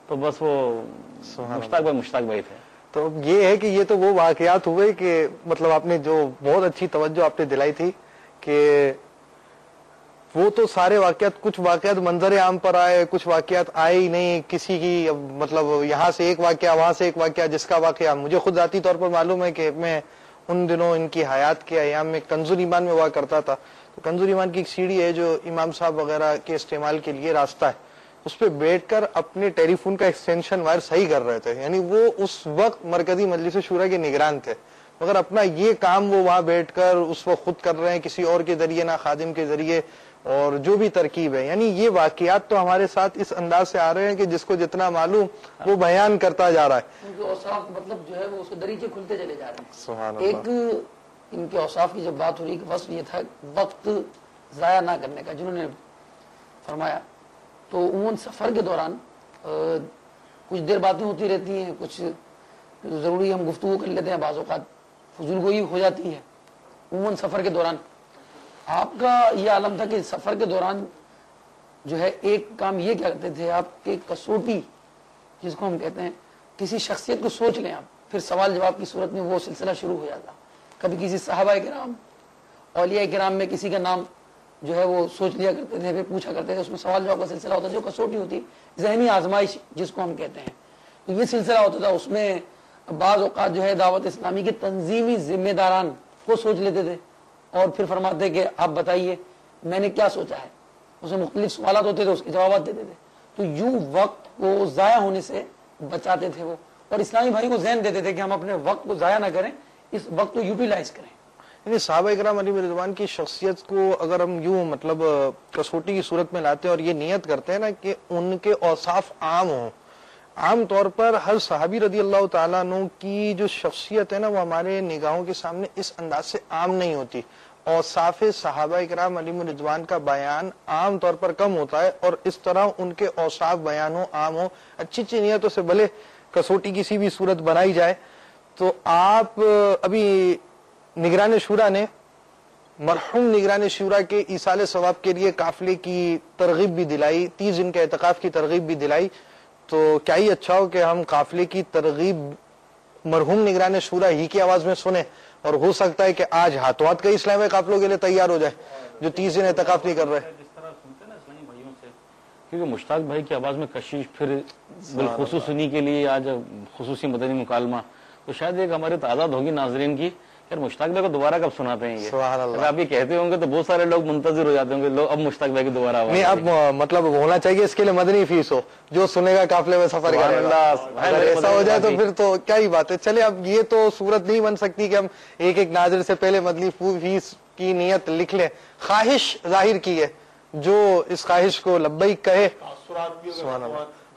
تو بس وہ مشتاق بھائی تھے. تو یہ ہے کہ یہ تو وہ واقعات ہوئے کہ مطلب آپ نے جو بہت اچھی توجہ آپ نے دلائی تھی کہ وہ تو سارے واقعات، کچھ واقعات منظر عام پر آئے، کچھ واقعات آئے ہی نہیں کسی کی، مطلب یہاں سے ایک واقعہ وہاں سے ایک واقعہ، جس کا واقعہ مجھے خود ذاتی طور پر معلوم ہے کہ میں ان دنوں ان کی حیات کے ایام میں کنز ایمان میں ہوا کرتا تھا. تو کنز ایمان کی ایک سیڑھی ہے جو امام صاحب وغیرہ کے استعمال کے لیے راستہ ہے، اس پہ بیٹھ کر اپنے ٹیلی فون کا ایکسٹینشن وائر صحیح کر رہے تھے. یعنی وہ اس وقت مرکزی مجلس شورا کے نگران تھے، مگر اپنا یہ کام وہ وہاں بیٹھ کر اس وقت خود کر رہے ہیں، کسی اور کے ذریعے نہ خادم کے ذریعے، اور جو بھی ترکیب ہے. یعنی یہ واقعات تو ہمارے ساتھ اس انداز سے آ رہے ہیں کہ جس کو جتنا معلوم وہ بیان کرتا جا رہا ہے. ان کے اوصاف مطلب جو ہے وہ اس کے دریچے کھلتے چلے جا رہے ہیں. سبحان اللہ. ایک ان کے اوصاف کی جب بات ہو رہی کہ وصف یہ تھا وقت ضائع نہ کرنے کا جنہوں نے فرمایا، تو عموماً سفر کے دوران کچھ دیر باتیں ہوتی رہتی ہیں، کچھ ضروری ہم گفتگو کر لیتے ہیں، بعض اوقات فضول گوئی ہو جاتی ہے عموماً سفر کے دوران. آپ کا یہ عالم تھا کہ سفر کے دوران جو ہے ایک کام یہ کیا کرتے تھے آپ کہ کسوٹی جس کو ہم کہتے ہیں، کسی شخصیت کو سوچ لیں آپ، پھر سوال جواب کی صورت میں وہ سلسلہ شروع ہو جاتا. کبھی کسی صحابہ کرام، اولیاء کرام میں کسی کا نام جو ہے وہ سوچ لیا کرتے تھے، پھر پوچھا کرتے تھے، اس میں سوال جواب کا سلسلہ ہوتا ہے جو کسوٹی ہوتی، ذہنی آزمائش جس کو ہم کہتے ہیں. تو یہ سلسلہ ہوتا تھا، اس میں بعض اوقات جو ہے دعوت اسلامی کے تنظیمی ذمہ داران کو سوچ لیتے تھے اور پھر فرماتے کہ آپ بتائیے میں نے کیا سوچا ہے. اس میں مختلف سوالات ہوتے تھے، اس کے جوابات دیتے تھے. تو یوں وقت کو ضائع ہونے سے بچاتے تھے وہ، اور اسلامی بھائی کو ذہن دیتے تھے کہ ہم اپنے وقت کو ضائع نہ کریں، اس وقت کو یوٹیلائز کریں. یعنی صحابہ اکرام علیہ رضوان کی شخصیت کو اگر ہم یوں مطلب کسوٹی کی صورت میں لاتے ہیں اور یہ نیت کرتے ہیں نا کہ ان کے اوصاف عام ہوں. عام طور پر ہر صحابی رضی اللہ تعالیٰ عنہ کی جو شخصیت ہے نا وہ ہمارے نگاہوں کے سامنے اس انداز سے عام نہیں ہوتی. اوصاف صحابہ اکرام علیہ رضوان کا بیان عام طور پر کم ہوتا ہے، اور اس طرح ان کے اوصاف بیان ہو، عام ہو، اچھی اچھی نیتوں سے بھلے کسوٹی کسی بھی صورت بنائی جائے. تو آپ ابھی نگران شورا نے مرحوم نگران شورا کے ایصال ثواب کے لیے قافلے کی ترغیب بھی دلائی، 30 دن کے اعتکاف کی ترغیب بھی دلائی. تو کیا ہی اچھا ہو کہ ہم قافلے کی ترغیب مرحوم نگران شورا ہی کی آواز میں سنیں، اور ہو سکتا ہے کہ آج ہاتھوں ہاتھ کئی اسلامی قافلوں کے لیے تیار ہو جائے جو 30 دن اعتکاف نہیں کر رہے. جس طرح سنتے ہیں نا اسلامی بھائیوں سے، کیونکہ مشتاق بھائی کی آواز میں کشش، پھر بالخصوص سنی کے لیے آج خصوصی مدنی مکالمہ، تو شاید ایک ہماری تعداد ہوگی ناظرین کی یار مشتاق بھائی کو دوبارہ کب سناتے ہیں. یہ آپ یہ کہتے ہوں گے تو بہت سارے لوگ منتظر ہو جاتے ہوں گے، لوگ اب مشتاق بھائی کی دوبارہ آواز نہیں. اب مطلب ہونا چاہیے اس کے لیے مدنی فیس ہو، جو سنے گا قافلے میں سفر کرے گا. اگر ایسا ہو جائے تو پھر تو کیا ہی بات ہے. چلے اب یہ تو صورت نہیں بن سکتی کہ ہم ایک ایک ناظر سے پہلے مدنی فیس کی نیت لکھ لیں. خواہش ظاہر کی ہے، جو اس خواہش کو لبیک کہے.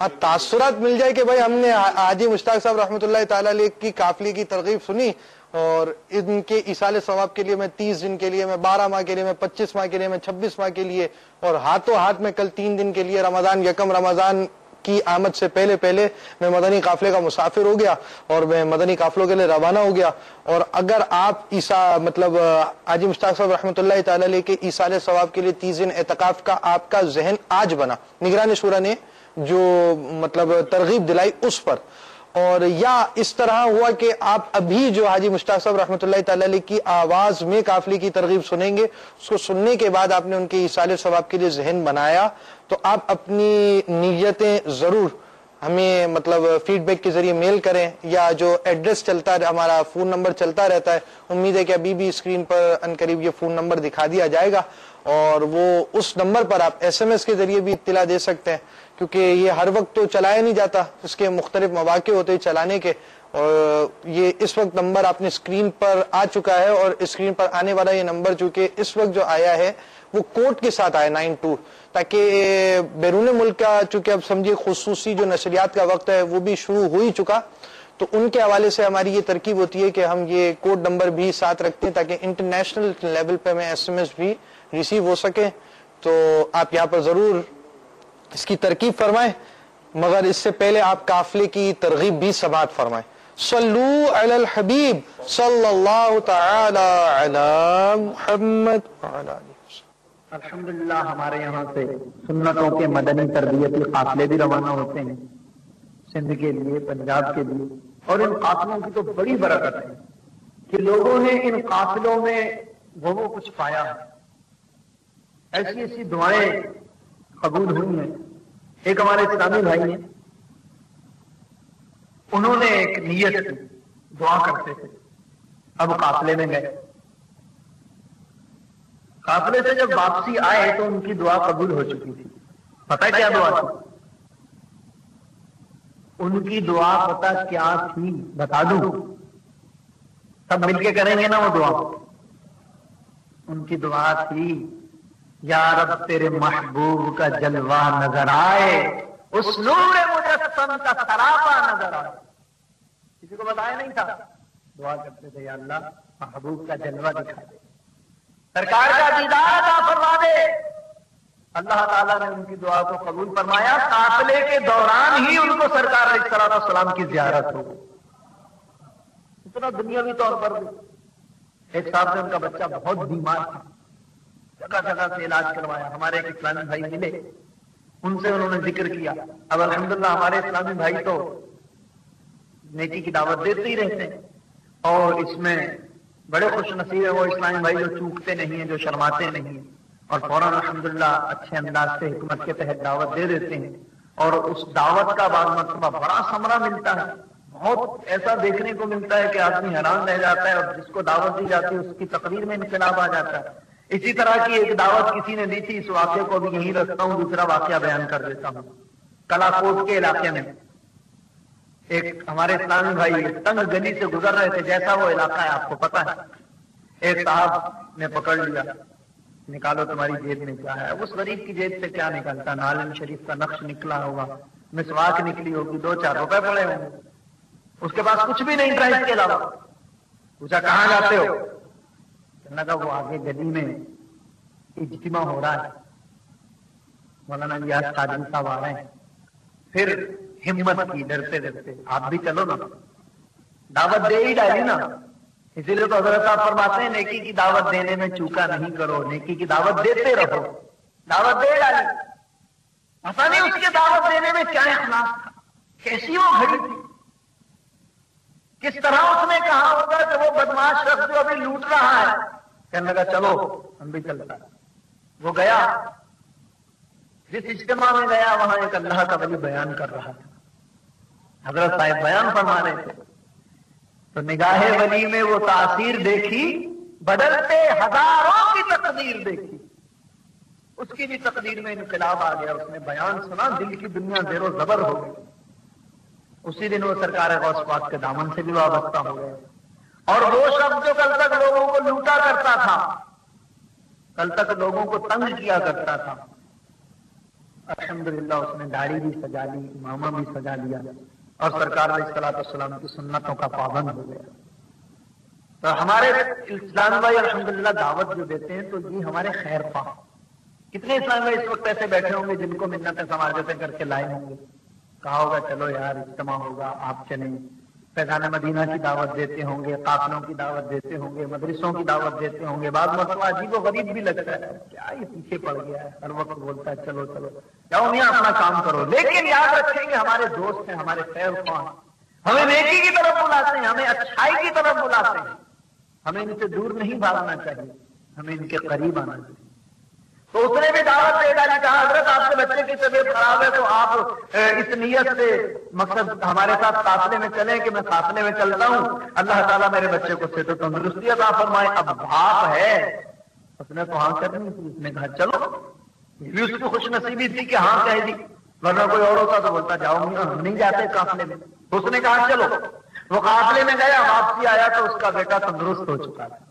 ہاں تاثرات مل جائے کہ بھائی ہم نے حاجی مشتاق صاحب رحمۃ اللہ تعالی علیہ کی قافلے کی ترغیب سنی، اور ان کے ایصال ثواب کے لیے میں 30 دن کے لیے، میں 12 ماہ کے لیے، میں 25 ماہ کے لیے، میں 26 ماہ کے لیے، اور ہاتھوں ہاتھ میں کل 3 دن کے لیے رمضان یکم رمضان کی آمد سے پہلے پہلے میں مدنی قافلے کا مسافر ہو گیا اور میں مدنی قافلوں کے لیے روانہ ہو گیا. اور اگر آپ مطلب حاجی مشتاق صاحب رحمۃ اللہ تعالی علیہ کے ایصال ثواب کے لیے 30 دن اعتکاف کا آپ کا ذہن آج بنا نگران شورا نے جو مطلب ترغیب دلائی اس پر، اور یا اس طرح ہوا کہ آپ ابھی جو حاجی مشتاق صاحب رحمۃ اللہ تعالی علیہ کی آواز میں قافلے کی ترغیب سنیں گے، اس کو سننے کے بعد آپ نے ان کے ایصال ثواب کے لیے ذہن بنایا، تو آپ اپنی نیتیں ضرور ہمیں مطلب فیڈ بیک کے ذریعے میل کریں، یا جو ایڈریس چلتا ہے ہمارا فون نمبر چلتا رہتا ہے، امید ہے کہ ابھی بھی اسکرین پر عنقریب یہ فون نمبر دکھا دیا جائے گا، اور وہ اس نمبر پر آپ SMS کے ذریعے بھی اطلاع دے سکتے ہیں، کیونکہ یہ ہر وقت تو چلایا نہیں جاتا، اس کے مختلف مواقع ہوتے ہیں چلانے کے. اور یہ اس وقت نمبر آپ نے اسکرین پر آ چکا ہے، اور اسکرین پر آنے والا یہ نمبر چونکہ اس وقت جو آیا ہے وہ کوڈ کے ساتھ آیا 92، تاکہ بیرون ملک کا چونکہ اب سمجھے خصوصی جو نشریات کا وقت ہے وہ بھی شروع ہو ہی چکا، تو ان کے حوالے سے ہماری یہ ترکیب ہوتی ہے کہ ہم یہ کوڈ نمبر بھی ساتھ رکھتے ہیں تاکہ انٹرنیشنل لیول پہ میں SMS بھی ریسیو ہو سکے. تو آپ یہاں پر ضرور اس کی ترکیب فرمائیں، مگر اس سے پہلے آپ قافلے کی ترغیب بھی سماعت فرمائیں. صلو علی الحبیب صلی اللہ تعالی علی محمد وعلی آلہ. الحمدللہ ہمارے یہاں سے سنتوں کے مدنی تربیتی قافلے بھی روانہ ہوتے ہیں. سندھ کے لیے، پنجاب کے لیے، اور ان قافلوں کی تو بڑی برکت ہے کہ لوگوں نے ان قافلوں میں وہ کچھ پایا ہے، ایسی ایسی دعائیں قبول ہوئی ہیں۔ ایک ہمارے اسلامی بھائی ہیں، انہوں نے ایک نیت کی، دعا کرتے تھے، اب قافلے میں گئے، قافلے سے جب واپسی آئے تو ان کی دعا قبول ہو چکی تھی۔ پتہ کیا دعا تھی؟ ان کی دعا پتہ کیا تھی؟ بتا دوں؟ سب مل کے کریں گے نا وہ دعا؟ ان کی دعا تھی، یا رب تیرے محبوب کا جلوہ نظر آئے، اس نور مجسم کا سراپا نظر آئے۔ کسی کو بتایا نہیں تھا؟ دعا کرتے تھے، یا اللہ محبوب کا جلوہ دکھا دے، سرکار کا دیدار عطا فرما دے۔ اللہ تعالیٰ نے ان کی دعا کو قبول فرمایا، قافلے کے دوران ہی ان کو سرکار علیہ السلام کی زیارت ہو گئی۔ اتنا دنیاوی طور پر بھی۔ ایک صاحب سے ان کا بچہ بہت بیمار تھا، جگہ جگہ سے علاج کروایا، ہمارے ایک اسلامی بھائی ملے، ان سے انہوں نے ذکر کیا۔ اب الحمدللہ ہمارے اسلامی بھائی تو نیکی کی دعوت دیتے ہی رہتے ہیں، اور اس میں بڑے خوش نصیب ہیں وہ اسلامی بھائی جو چوکتے نہیں ہیں، جو شرماتے نہیں ہیں، اور فوراً الحمدللہ اچھے انداز سے حکمت کے تحت دعوت دے دیتے ہیں، اور اس دعوت کا بعض مرتبہ بڑا ثمرہ ملتا ہے۔ بہت ایسا دیکھنے کو ملتا ہے کہ آدمی حیران رہ جاتا ہے، اور جس کو دعوت دی جاتی ہے اس کی تقریر میں انقلاب آ جاتا ہے۔ اسی طرح کی ایک دعوت کسی نے دی تھی، اس واقعے کو بھی یہیں رکھتا ہوں، دوسرا واقعہ بیان کر دیتا ہوں۔ کلاکوٹ کے علاقے میں ایک ہمارے اسلامی بھائی تنگ گلی سے گزر رہے تھے، جیسا وہ علاقہ ہے آپ کو پتا ہے۔ ایک صاحب نے پکڑ لیا، نکالو تمہاری جیب میں کیا ہے؟ اس غریب کی جیب سے کیا نکلتا؟ نالن شریف کا نقش نکلا ہوگا، مسواک نکلی ہوگی، 2-4 روپے پڑے ہوں گے، اس کے پاس کچھ بھی نہیں تھا اس کے علاوہ۔ پوچھا کہاں جاتے ہو؟ کہنے لگا وہ آگے گلی میں اجتماع ہو رہا ہے، مولانا ریاض قادری صاحب آ رہے ہیں۔ پھر ہمت کی، ڈرتے ڈرتے، آپ بھی چلو نا، دعوت دے ہی ڈالی نا۔ اسی لیے تو حضرت صاحب فرماتے ہیں نیکی کی دعوت دینے میں چوکا نہیں کرو، نیکی کی دعوت دیتے رہو۔ دعوت دے ڈالی، پتہ نہیں اس کے دعوت دینے میں کیا اخلاص تھا، کیسی وہ گھڑی تھی، کس طرح اس نے کہا ہوگا کہ وہ بدماش شخص جو ابھی لوٹ رہا ہے، کہنے لگا چلو ہم بھی چلتا ہے۔ وہ گیا، جس اجتماع میں گیا وہاں ایک اللہ کا ولی بیان کر رہا تھا، حضرت صاحب بیان فرما رہے تھے، تو نگاہ ولی میں وہ تاثیر دیکھی، بدلتے ہزاروں کی تقدیر دیکھی، اس کی بھی تقدیر میں انقلاب آ گیا۔ اس نے بیان سنا، دل کی دنیا زیر و زبر ہو گئی۔ اسی دن وہ سرکار غوث پاک کے دامن سے بھی وابستہ ہو گئے، اور وہ شخص جو کل تک لوگوں کو لوٹا کرتا تھا، کل تک لوگوں کو تنگ کیا کرتا تھا، الحمدللہ اس نے داڑھی بھی سجا لی، امامہ بھی سجا لیا، اور سرکار علیہ السلام کی سنتوں کا پابند ہو گیا۔ تو ہمارے اسلام بھائی الحمدللہ دعوت جو دیتے ہیں تو یہ ہمارے خیر خواہ۔ کتنے اسلام بھائی اس وقت ایسے بیٹھے ہوں گے جن کو منتیں سماجتیں کر کے لائے ہوں گے، کہا ہوگا چلو یار اجتماع ہوگا آپ چلیں، فیضان مدینہ کی دعوت دیتے ہوں گے، قافلوں کی دعوت دیتے ہوں گے، مدرسوں کی دعوت دیتے ہوں گے، بعض مرتبہ عجیب و غریب بھی لگتا ہے، کیا یہ پیچھے پڑ گیا ہے، ہر وقت بولتا ہے چلو چلو، جاؤ میاں اپنا کام کرو۔ لیکن یاد رکھیں گے ہمارے دوست ہیں، ہمارے خیر خواہ، ہمیں نیکی کی طرف بلاتے ہیں، ہمیں اچھائی کی طرف بلاتے ہیں، ہمیں ان سے دور نہیں بھاگنا چاہیے، ہمیں ان کے قریب آنا چاہیے۔ تو اس نے بھی دعوت دے ڈالی، کہا حضرت آپ کے بچے کی طبیعت خراب ہے تو آپ اس نیت سے مقصد ہمارے ساتھ قافلے میں چلیں کہ میں قافلے میں چلتا ہوں، اللہ تعالیٰ میرے بچے کو صحت و تندرستی عطا فرمائے۔ اب باپ ہے، اس نے تو ہاں کرنی تھی، اس نے کہا چلو، یہ بھی اس کی خوش نصیبی تھی کہ ہاں کہہ دی، ورنہ کوئی اور ہوتا تو بولتا جاؤ میاں ہم نہیں جاتے قافلے میں۔ اس نے کہا چلو، وہ قافلے میں گیا، واپسی آیا تو اس کا بیٹا تندرست ہو چکا تھا۔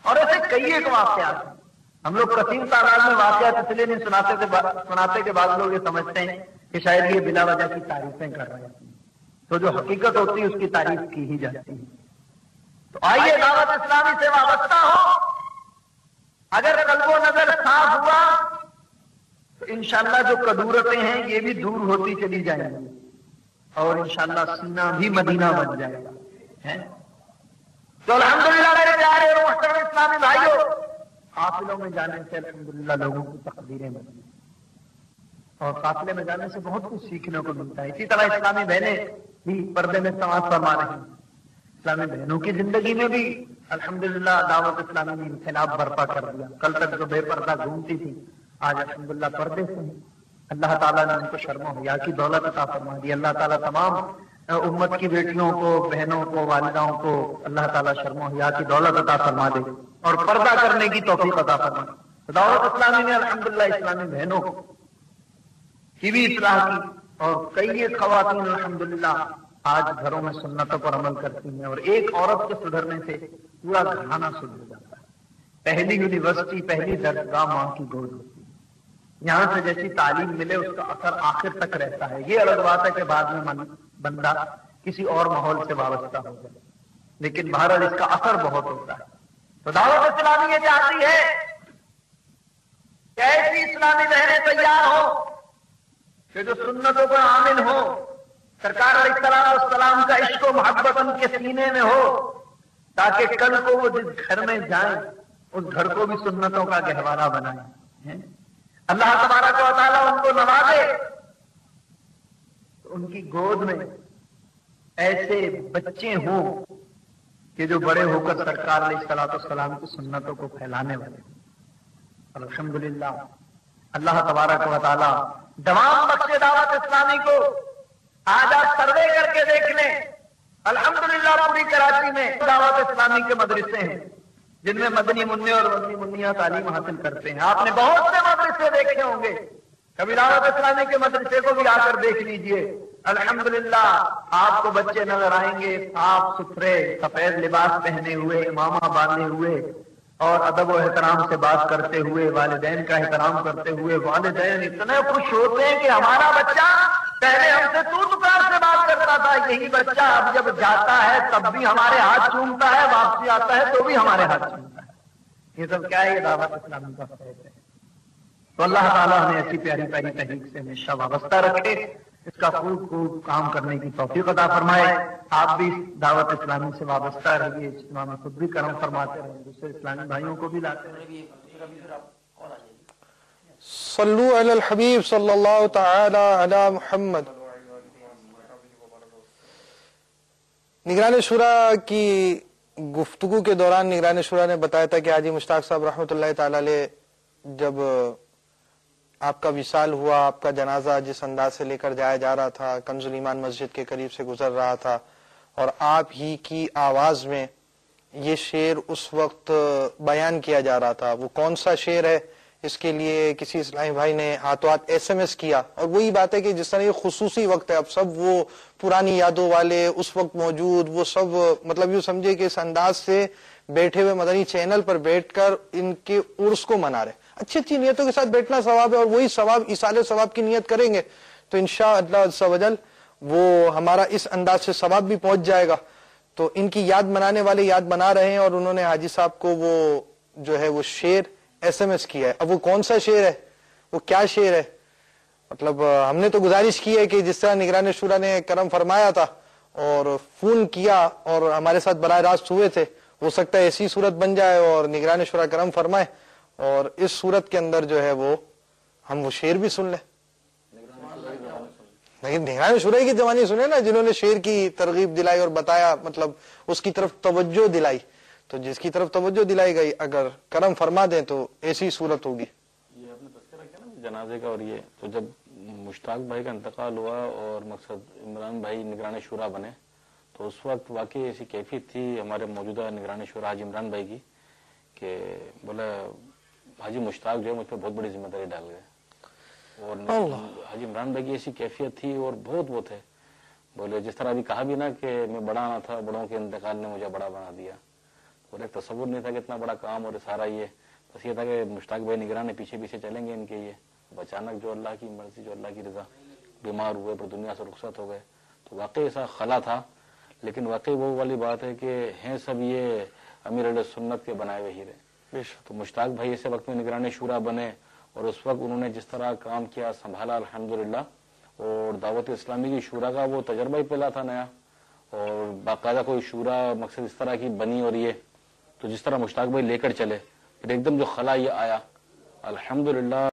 اور ایسے کئی ایک واقعات ہیں، ہم لوگ کثیر تعداد میں واقعات اس لیے نہیں سناتے کہ بعض لوگ یہ سمجھتے ہیں کہ شاید یہ بلا وجہ کی تعریفیں کر رہے ہیں، تو جو حقیقت ہوتی ہے اس کی تعریف کی ہی جاتی ہے۔ تو آئیے دعوت اسلامی سے وابستہ ہو، اگر قلب و نظر صاف ہوا تو انشاءاللہ جو کدورتیں ہیں یہ بھی دور ہوتی چلی جائیں گی، اور انشاءاللہ سینہ بھی مدینہ بن جائے گا۔ تو الحمدللہ میرے پیارے اور محترم اسلامی بھائیوں، قافلوں میں جانے سے الحمدللہ لوگوں کی تقدیریں بدلی، اور قافلے میں جانے سے بہت کچھ سیکھنے کو ملتا ہے. اسی طرح اسلامی بہنیں بھی پردے میں سماعت فرما رہی ہیں. اسلامی بہنوں کی زندگی میں بھی الحمدللہ دعوت اسلامی نے انقلاب برپا کر دیا. کل تک جو بے پردہ گھومتی تھی آج الحمدللہ پردے سے ہیں. اللہ تعالیٰ نے ان کو شرم و حیا کی دولت عطا فرما دی. اللہ تعالیٰ تمام امت کی بیٹیوں کو، بہنوں کو، والداؤں کو اللہ تعالیٰ شرم و حیا کی دولت عطا فرما دے اور پردہ کرنے کی توفیق عطا فرما دے. دعوت اسلامی نے الحمدللہ اسلامی بہنوں کی بھی اصلاح کی اور کئی خواتین الحمدللہ آج گھروں میں سنتوں پر عمل کرتی ہیں. اور ایک عورت کے سدھرنے سے پورا گھرانہ سدھر جاتا ہے. پہلی یونیورسٹی، پہلی درسگاہ ماں کی گود ہوتی ہے. یہاں سے جیسی تعلیم ملے اس کا اثر آخر تک رہتا ہے. یہ الگ بات ہے کہ بعد میں بندہ کسی اور ماحول سے وابستہ ہو جائے، لیکن بہرحال اس کا اثر بہت ہوتا ہے. تو دعوت اسلامی یہ چاہتی ہے کہ ایسی اسلامی بہنیں تیار ہو کہ جو سنتوں پر عامل ہو، سرکار علیہ السلام کا عشق و محبت ان کے سینے میں ہو، تاکہ کل کو وہ جس گھر میں جائیں اس گھر کو بھی سنتوں کا گہوارہ بنائیں. اللہ تبارک و تعالیٰ ان کو نوازے تو ان کی گود میں ایسے بچے ہوں کہ جو بڑے ہو کر سرکار علیہ السلام کی سنتوں کو پھیلانے والے. الحمدللہ اللہ تبارک و تعالیٰ دوام بخشے دعوت اسلامی کو. آج آپ سروے کر کے دیکھ لیں، الحمدللہ پوری کراچی میں دعوت اسلامی کے مدرسے ہیں جن میں مدنی منع اور مدنی منیاں تعلیم حاصل کرتے ہیں. آپ نے بہت سے مدرسے دیکھے ہوں گے، کبھی دعوت اسلامی کے مدرسے کو بھی آ کر دیکھ لیجئے. الحمدللہ آپ کو بچے نظر آئیں گے صاف ستھرے، سفید لباس پہنے ہوئے، امامہ باندھے ہوئے اور ادب و احترام سے بات کرتے ہوئے، والدین کا احترام کرتے ہوئے. والدین اتنے خوش ہوتے ہیں کہ ہمارا بچہ پہلے ہم سے تو پکار سے بات کرتا تھا، یہی بچہ اب جب جاتا ہے تب بھی ہمارے ہاتھ چومتا ہے، واپسی آتا ہے تو بھی ہمارے ہاتھ چومتا ہے. یہ سب کیا ہے؟ یہ دعوت اسلامی کا فیض ہے. تو اللہ تعالیٰ ہمیں ایسی پیاری پیاری تحریک سے ہمیشہ وابستہ رکھے، اس کا خوب خوب کام کرنے کی توفیق عطا فرمائے. آپ بھی دعوت اسلامی سے وابستہ رہیے، اجتماع میں خود بھی کرم فرماتے رہیں، دوسرے اسلامی بھائیوں کو بھی لاتے رہیں. صلو علی الحبیب صلی اللہ تعالی علی محمد. نگران شورا کی گفتگو کے دوران نگران شورا نے بتایا تھا کہ حاجی مشتاق صاحب رحمۃ اللہ تعالی علیہ جب آپ کا وصال ہوا، آپ کا جنازہ جس انداز سے لے کر جایا جا رہا تھا، کنز الایمان مسجد کے قریب سے گزر رہا تھا اور آپ ہی کی آواز میں یہ شعر اس وقت بیان کیا جا رہا تھا. وہ کون سا شعر ہے؟ اس کے لیے کسی اسلامی بھائی نے ہاتھوں ہاتھ SMS کیا. اور وہی بات ہے کہ جس طرح یہ خصوصی وقت ہے، اب سب وہ پرانی یادوں والے اس وقت موجود، وہ سب مطلب یوں سمجھے کہ اس انداز سے بیٹھے ہوئے مدنی چینل پر بیٹھ کر ان کے عرس کو منا رہے. اچھی اچھی نیتوں کے ساتھ بیٹھنا ثواب ہے، اور وہی ثواب ایصال ثواب کی نیت کریں گے تو انشاءاللہ عز و جل وہ ہمارا اس انداز سے ثواب بھی پہنچ جائے گا. تو ان کی یاد منانے والے یاد بنا رہے ہیں، اور انہوں نے حاجی صاحب کو وہ جو ہے وہ شعر SMS کیا ہے. اب وہ کون سا شعر ہے، وہ کیا شعر ہے؟ مطلب ہم نے تو گزارش کی ہے کہ جس طرح نگران شورا نے کرم فرمایا تھا اور فون کیا اور ہمارے ساتھ براہ راست ہوئے تھے، ہو سکتا ہے ایسی صورت بن جائے اور نگران شورا کرم فرمائے اور اس صورت کے اندر جو ہے وہ ہم وہ شعر بھی سن لیں. لیکن نگران شورا کی زمانے سنے نا، جنہوں نے شعر کی ترغیب دلائی اور بتایا، مطلب اس کی طرف توجہ دلائی. تو جس کی طرف توجہ دلائی گئی اگر کرم فرما دیں تو ایسی صورت ہوگی. یہ آپ نے تذکرہ کیا نا جنازے کا، اور یہ تو جب مشتاق بھائی کا انتقال ہوا اور مقصد عمران بھائی نگران شورا بنے تو اس وقت واقعی ایسی کیفیت تھی ہمارے موجودہ نگران شورا حاجی عمران بھائی کی کہ بولا حاجی مشتاق جو ہے مجھ پہ بہت بڑی ذمہ داری ڈال گئے. اور حاجی عمران بھائی کی ایسی کیفیت تھی اور بہت وہ تھے، بولے جس طرح ابھی کہا بھی نا کہ میں بڑا نہ تھا، بڑوں کے انتقال نے مجھے بڑا بنا دیا. اور ایک تصور نہیں تھا کہ اتنا بڑا کام اور سارا یہ بس یہ تھا کہ مشتاق بھائی نگران پیچھے پیچھے چلیں گے ان کے. یہ اچانک جو اللہ کی مرضی، جو اللہ کی رضا، بیمار ہوئے پر دنیا سے رخصت ہو گئے. تو واقعی ایسا خلا تھا، لیکن واقعی وہ والی بات ہے کہ ہیں سب یہ امیر علیہ سنت کے بنائے ہوئے ہیرے. تو مشتاق بھائی ایسے وقت میں نگران شورا بنے اور اس وقت انہوں نے جس طرح کام کیا، سنبھالا الحمدللہ. اور دعوت اسلامی کی شورا کا وہ تجربہ ہی پہلا تھا نیا، اور باقاعدہ کوئی شورا مقصد اس طرح کی بنی. اور یہ تو جس طرح مشتاق بھائی لے کر چلے، پھر ایک دم جو خلا یہ آیا الحمدللہ